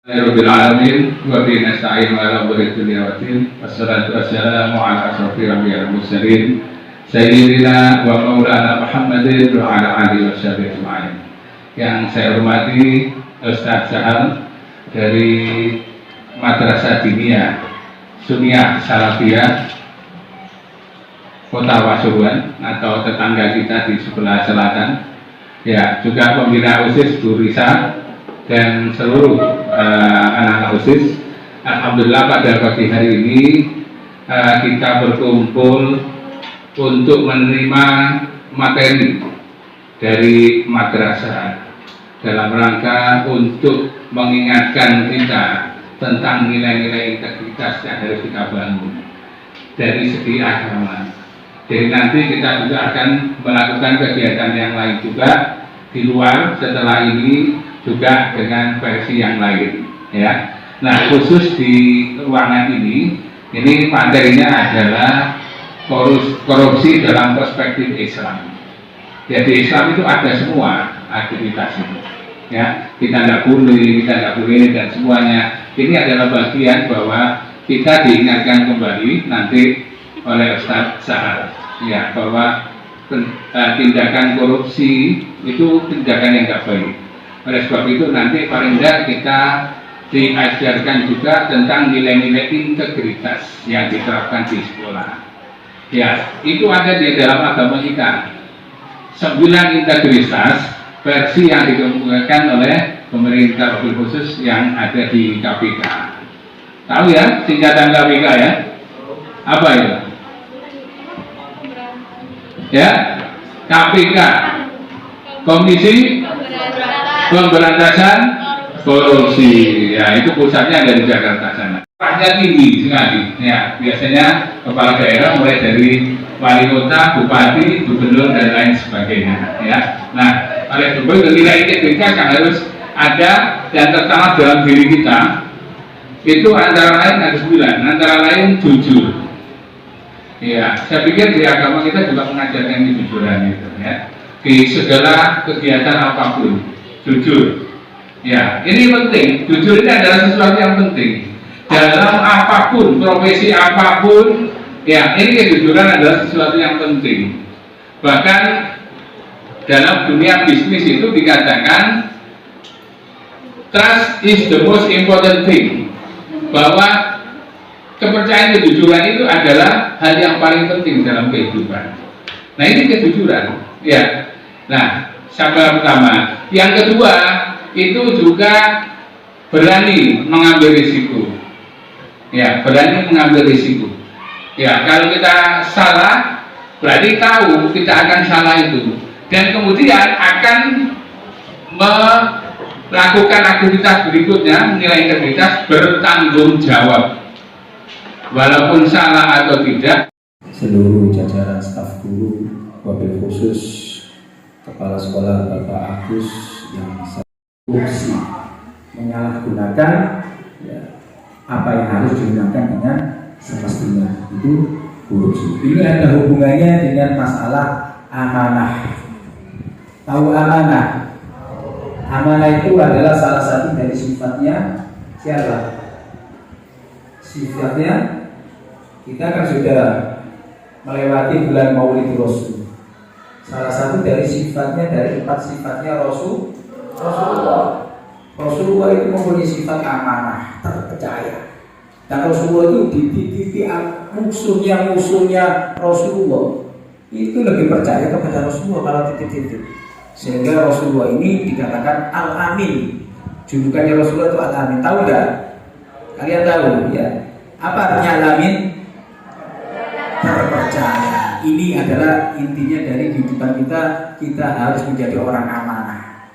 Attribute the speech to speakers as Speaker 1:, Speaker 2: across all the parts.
Speaker 1: Rabbil alamin wa bihi nasta'in ala umuri dunya waddin wassalatu wassalamu ala asyrofil anbiya'i wal mursalin sayyidina wa maulana Muhammadin wa ala alihi washabihi ajma'in. Yang saya hormati Ustaz Sahal dari Madrasah Diniyah Sunniyah Salafiyah Kota Pasuruan atau tetangga kita di sebelah selatan, ya, juga pembina OSIS Bu Risa dan seluruh anak-anak OSIS. Alhamdulillah pada pagi hari ini kita berkumpul untuk menerima materi dari madrasah dalam rangka untuk mengingatkan kita tentang nilai-nilai integritas yang harus kita bangun dari segi agama. Jadi nanti kita juga akan melakukan kegiatan yang lain juga di luar setelah ini, juga dengan versi yang lain, ya. Nah, khusus di ruangan ini materinya adalah korupsi dalam perspektif Islam. Jadi Islam itu ada semua aktivitas itu, ya. Kita nggak boleh dan semuanya. Ini adalah bagian bahwa kita diingatkan kembali nanti oleh Ustaz Sahal, ya, bahwa tindakan korupsi itu tindakan yang nggak baik. Oleh sebab itu nanti paling tidak kita diajarkan juga tentang nilai-nilai integritas yang diterapkan di sekolah. Ya, itu ada di dalam agama kita. 9 integritas versi yang dikemukakan oleh pemerintah wabil khusus yang ada di KPK. Tahu ya singkatan KPK ya? Apa itu? Ya, KPK, Komisi Pemberantasan Korupsi, ya, itu pusatnya ada di Jakarta sana. Upahnya tinggi sekali, ya. Biasanya kepala daerah mulai dari wali kota, bupati, gubernur dan lain sebagainya, ya. Nah, oleh sebab itu nilai integritas yang harus ada dan tertanam dalam diri kita itu antara lain ada 9, antara lain jujur. Ya, saya pikir di agama kita juga mengajarkan kejujuran itu, ya. Di segala kegiatan apapun, jujur. Ya, ini penting. Jujur ini adalah sesuatu yang penting dalam apapun, profesi apapun. Ya, ini kejujuran adalah sesuatu yang penting. Bahkan dalam dunia bisnis itu dikatakan trust is the most important thing, bahwa kepercayaan kejujuran itu adalah hal yang paling penting dalam kehidupan. Nah, ini kejujuran, ya. Nah, yang pertama. Yang kedua, itu juga berani mengambil risiko. Ya, berani mengambil risiko. Ya, kalau kita salah, berarti tahu kita akan salah itu, dan kemudian akan melakukan aktivitas berikutnya, nilai integritas, bertanggung jawab, walaupun salah atau tidak.
Speaker 2: Seluruh jajaran staf guru, wabil khusus Kepala Sekolah Bapak Agus yang korupsi, menyalahgunakan, ya, apa yang harus digunakan dengan semestinya, itu korupsi. Ini ada hubungannya dengan masalah amanah. Tahu amanah? Amanah itu adalah salah satu dari sifatnya siapa? Sifatnya kita kan sudah melewati bulan Maulid Rasul. Salah satu dari sifatnya, dari 4 sifatnya Rasulullah. Rasulullah itu mempunyai sifat amanah, terpercaya. Dan Rasulullah itu di musuhnya Rasulullah itu lebih percaya kepada Rasulullah kalau titik-titik. Sehingga Rasulullah ini dikatakan Al-Amin. Julukannya Rasulullah itu Al-Amin. Tahu enggak? Kalian tahu ya? Apa artinya Al-Amin? Terpercaya. Ini adalah intinya dari kehidupan kita. Kita harus menjadi orang amanah.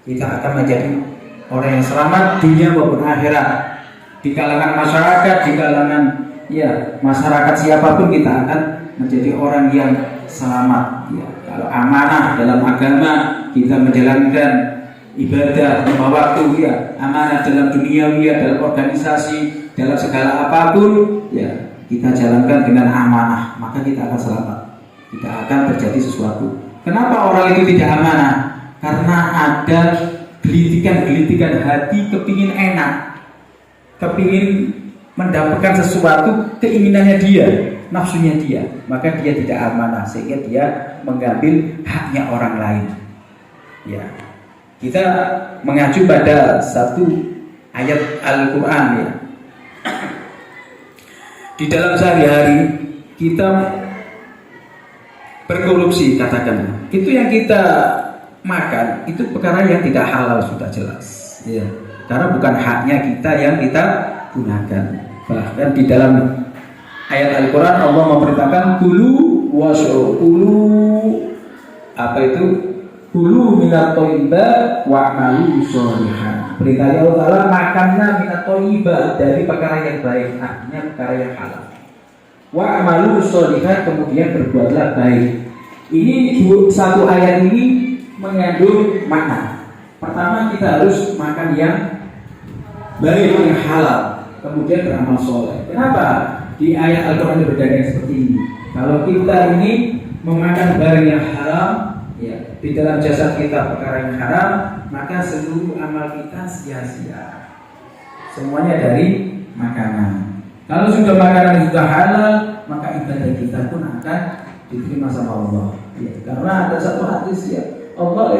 Speaker 2: Kita akan menjadi orang yang selamat dunia maupun akhirat. Di kalangan masyarakat, di kalangan, ya, masyarakat siapapun, kita akan menjadi orang yang selamat, ya. Kalau amanah dalam agama, kita menjalankan ibadah 5 waktu, ya. Amanah dalam dunia, ya, dalam organisasi, dalam segala apapun, ya, kita jalankan dengan amanah, maka kita akan selamat. Tidak akan terjadi sesuatu. Kenapa orang itu tidak amanah? Karena ada gelitikan hati, kepingin enak, kepingin mendapatkan sesuatu, keinginannya dia, nafsunya dia, maka dia tidak amanah sehingga dia mengambil haknya orang lain. Ya, kita mengacu pada satu ayat Al-Quran ya. Di dalam sehari-hari kita berkorupsi, katakan itu yang kita makan itu perkara yang tidak halal, sudah jelas ya. Karena bukan haknya kita yang kita gunakan. Bahkan di dalam ayat Al-Quran Allah memerintahkan kulu wasro, kulu minat toiba wa'malu sholihan. Perintah Allah Ta'ala, makanlah minat toiba, dari perkara yang baik, artinya perkara yang halal. Wa'malu sholihan, kemudian berbuatlah baik. Ini satu ayat ini mengandung makna. Pertama, kita harus makan yang baik, yang halal, kemudian beramal soleh. Kenapa di ayat Al-Quran itu berdalil seperti ini? Kalau kita ini memakan barang yang haram, ya, di dalam jasad kita perkara yang haram, maka seluruh amal kita sia-sia. Semuanya dari makanan. Kalau sudah makanan sudah halal, maka ibadah kita pun akan diterima sama Allah. Ya, karena ada satu hadis ya, Allah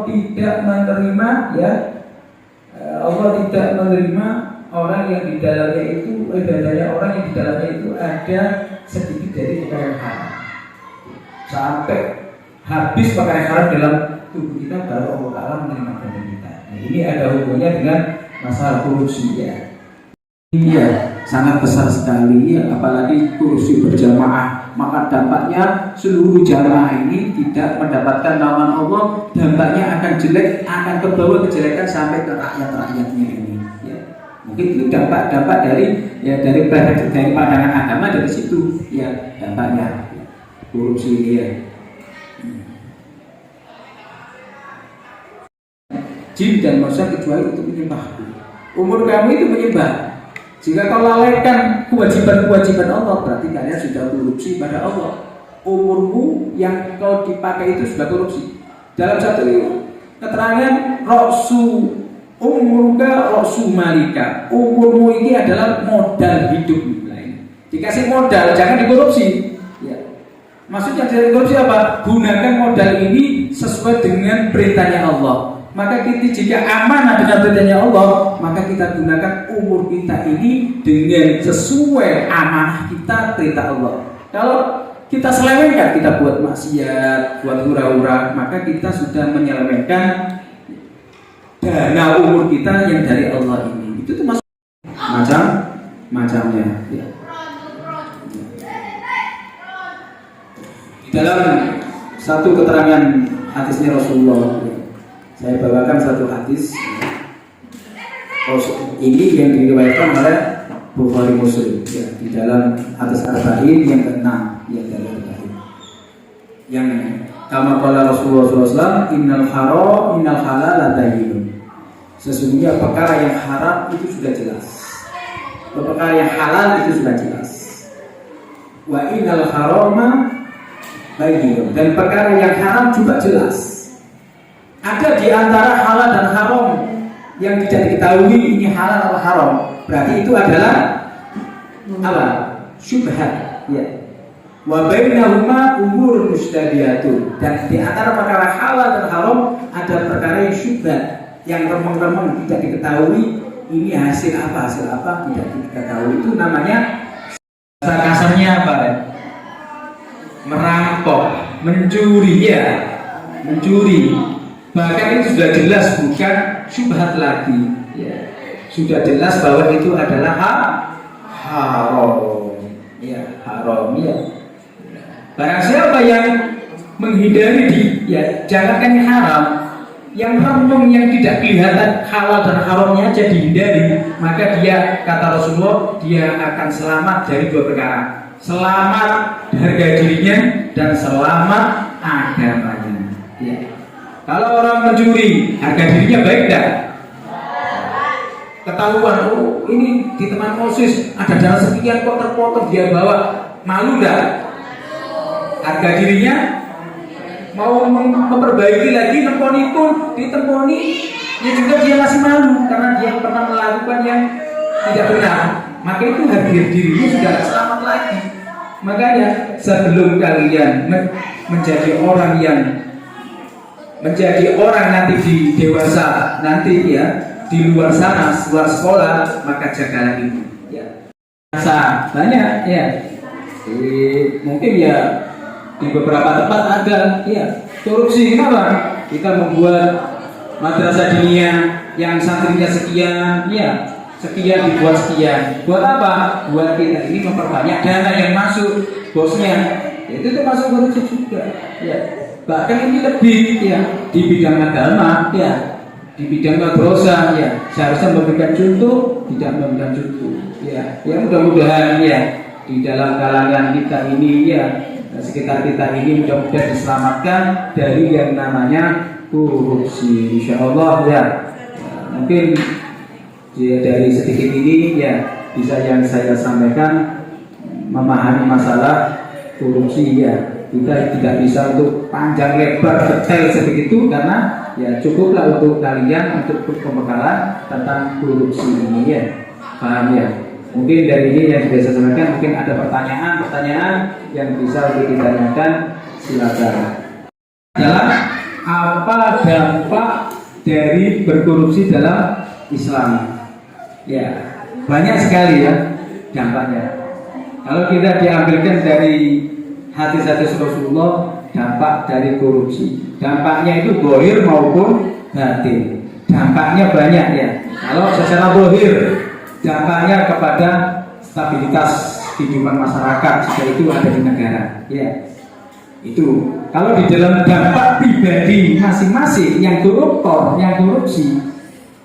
Speaker 2: tidak menerima ya. Allah tidak menerima orang yang di dalamnya itu orang yang di dalamnya itu ada sedikit dari perkara yang haram. Sampai habis perkara yang haram dalam tubuh kita, baru Allah Ta'ala menerima badan kita. Nah, ini ada hubungannya dengan masalah korupsi ya. Iya, sangat besar sekali ya, apalagi korupsi berjamaah. Maka dampaknya seluruh jamaah ini tidak mendapatkan naungan Allah. Dampaknya akan jelek, akan kebawa kejelekan sampai ke rakyat-rakyatnya ini. Ya. Mungkin itu dampak dari pandangan agama dari situ ya dampaknya korupsi ini ya. Jin dan manusia kecuali untuk menyembahku. Umur kamu itu menyembah. Jika kau lalaikan kewajiban-kewajiban Allah, berarti kalian sudah korupsi pada Allah. Umurmu yang kau dipakai itu sudah korupsi. Dalam satu keterangan, umurka roksu malika. Umurmu ini adalah modal hidup lain. Dikasih modal, jangan dikorupsi. Ya. Maksudnya jangan dikorupsi apa? Gunakan modal ini sesuai dengan perintahnya Allah. Maka kita jika amanah dengan perintahnya Allah, maka kita gunakan umur kita ini dengan sesuai amanah kita perintah Allah. Kalau kita selewengkan, kita buat maksiat, buat hura-hura, maka kita sudah menyelewengkan dana umur kita yang dari Allah ini. Itu tuh macamnya. Ya. Di dalam satu keterangan hadisnya Rasulullah. Saya bawakan satu hadis ini yang diriwayatkan oleh Bukhari Muslim ya, di dalam hadis Arba'in yang ke-6 ya, dari Arba'in yang kama qala Rasulullah SAW, innal halal bayyinun. Sesungguhnya perkara yang haram itu sudah jelas, perkara yang halal itu sudah jelas. Wa innal harama bayyinun, dan perkara yang haram juga jelas. Ada di antara halal dan haram yang tidak diketahui ini halal atau haram. Berarti itu adalah apa? Syubhat. Ya. Wa bainahuma umur mustabihatun. Dan di antara perkara halal dan haram ada perkara yang syubhat, yang remeng-remeng tidak diketahui. Ini hasil apa tidak diketahui. Itu namanya kasarnya apa? Merampok, mencuri ya, mencuri. Bahkan itu sudah jelas bukan syubhat lagi ya. Sudah jelas bahwa itu adalah haram ya, haram ya. Barang siapa yang menghindari ya, jangankan yang haram, yang remeng, yang tidak kelihatan halal dan haramnya aja dihindari, maka dia, kata Rasulullah, dia akan selamat dari dua perkara. Selamat harga dirinya dan selamat agamanya ya. Kalau orang mencuri, harga dirinya baik enggak? Ketahuan, oh ini di teman OSIS ada dana sekian kok terpotong dia bawa, malu enggak? Harga dirinya mau memperbaiki lagi, temponi pun ditemponi, ya juga dia masih malu karena dia pernah melakukan yang tidak benar. Maka itu harga dirinya sudah selamat lagi. Makanya sebelum kalian menjadi orang nanti di dewasa nanti ya, di luar sana, luar sekolah, maka jagalah itu ya. Banyak ya, mungkin ya di beberapa tempat ada ya korupsi. Kenapa? Kita membuat madrasah diniyah yang santrinya sekian ya, sekian dibuat sekian. Buat apa? Buat kita ini memperbanyak dana yang masuk bosnya. Itu termasuk korupsi juga ya. Bahkan ini lebih ya di bidang agama ya, di bidang madrasah ya, seharusnya memberikan contoh, tidak memberikan contoh ya. Ya mudah-mudahan ya di dalam kalangan kita ini ya, sekitar kita ini mudah-mudahan diselamatkan dari yang namanya korupsi, insyaallah ya. Mungkin ya, dari sedikit ini ya bisa yang saya sampaikan memahami masalah korupsi ya. Kita tidak bisa untuk panjang lebar detail seperti itu karena ya cukuplah untuk kalian untuk pembekalan tentang korupsi ini ya. Paham ya? Mungkin dari ini yang sudah saya sampaikan, mungkin ada pertanyaan yang bisa untuk ditanyakan, silakan. Adalah apa dampak dari berkorupsi dalam Islam? Ya, banyak sekali ya dampaknya. Kalau kita diambilkan dari hadis-hadis Rasulullah, dampak dari korupsi, dampaknya itu zahir maupun batin. Dampaknya banyak ya. Kalau secara zahir, dampaknya kepada stabilitas kehidupan masyarakat jika itu ada di negara ya. Itu kalau di dalam dampak pribadi masing-masing yang koruptor, yang korupsi,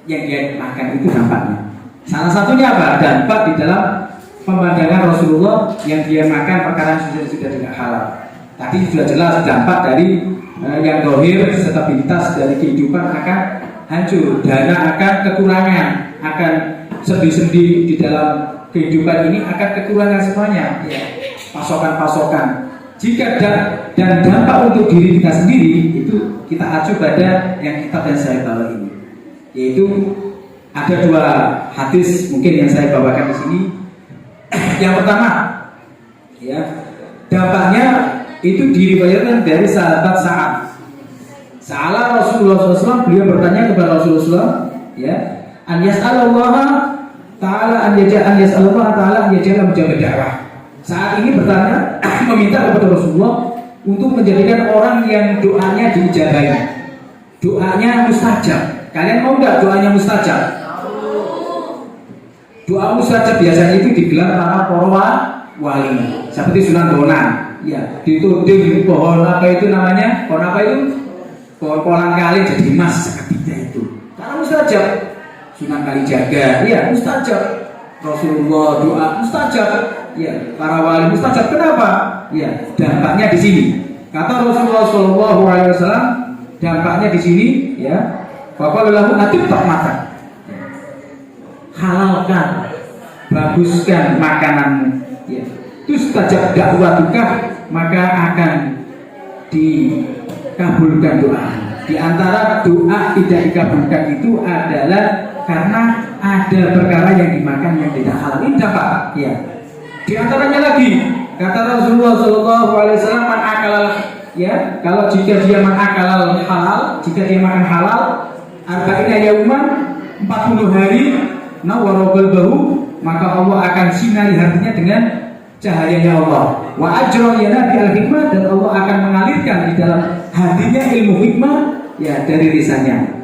Speaker 2: yang dia makan itu dampaknya. Salah satunya apa? Dampak di dalam pemandangan Rasulullah yang dia makan perkara yang sudah tidak halal. Tadi sudah jelas dampak dari yang zahir, stabilitas dari kehidupan akan hancur, dana akan kekurangan, akan sendi-sendi di dalam kehidupan ini akan kekurangan semuanya ya. Pasokan-pasokan. Jika dan dampak untuk diri kita sendiri itu kita acu pada yang kitab dan saya bawa ini, yaitu ada dua hadis mungkin yang saya bawakan di sini. Yang pertama ya, dampaknya itu diriwayatkan dari sahabat Sa'ala Rasulullah SAW. Beliau bertanya kepada Rasulullah ya, an yas'alullah ta'ala an yas'alullah ta'ala an yaj'ala mujabad da'wah. Saat ini bertanya meminta kepada Rasulullah untuk menjadikan orang yang doanya diijabahi, doanya mustajab. Kalian mau nggak doanya mustajab? Doa mustajab biasanya itu digelar para wali, seperti Sunan Bonang, ya, dituding pohon apa itu namanya, pohon apa itu, pohon kolang kaling jadi emas seketika itu, karena mustajab. Sunan Kalijaga, ya mustajab. Rasulullah doa mustajab, ya, para wali mustajab. Kenapa? Ya, dampaknya di sini. Kata Rasulullah SAW, dampaknya di sini, ya, Bapak lalu atib tak makan. Halalkan, baguskan makananmu ya. Terus tajab dakwatuka, maka akan dikabulkan doa. Di antara doa tidak dikabulkan itu adalah karena ada perkara yang dimakan yang tidak halal. Ini dampak ya. Di antaranya lagi kata Rasulullah SAW, man akal ya, kalau jika dia makan halal, jika dia makan halal, arba'ina yauman, 40 hari, nawarobal bahu, maka Allah akan sinari hatinya dengan cahayanya Allah. Wa ajra ya nabi al-hikmah, dan Allah akan mengalirkan di dalam hatinya ilmu hikmah ya dari lisannya.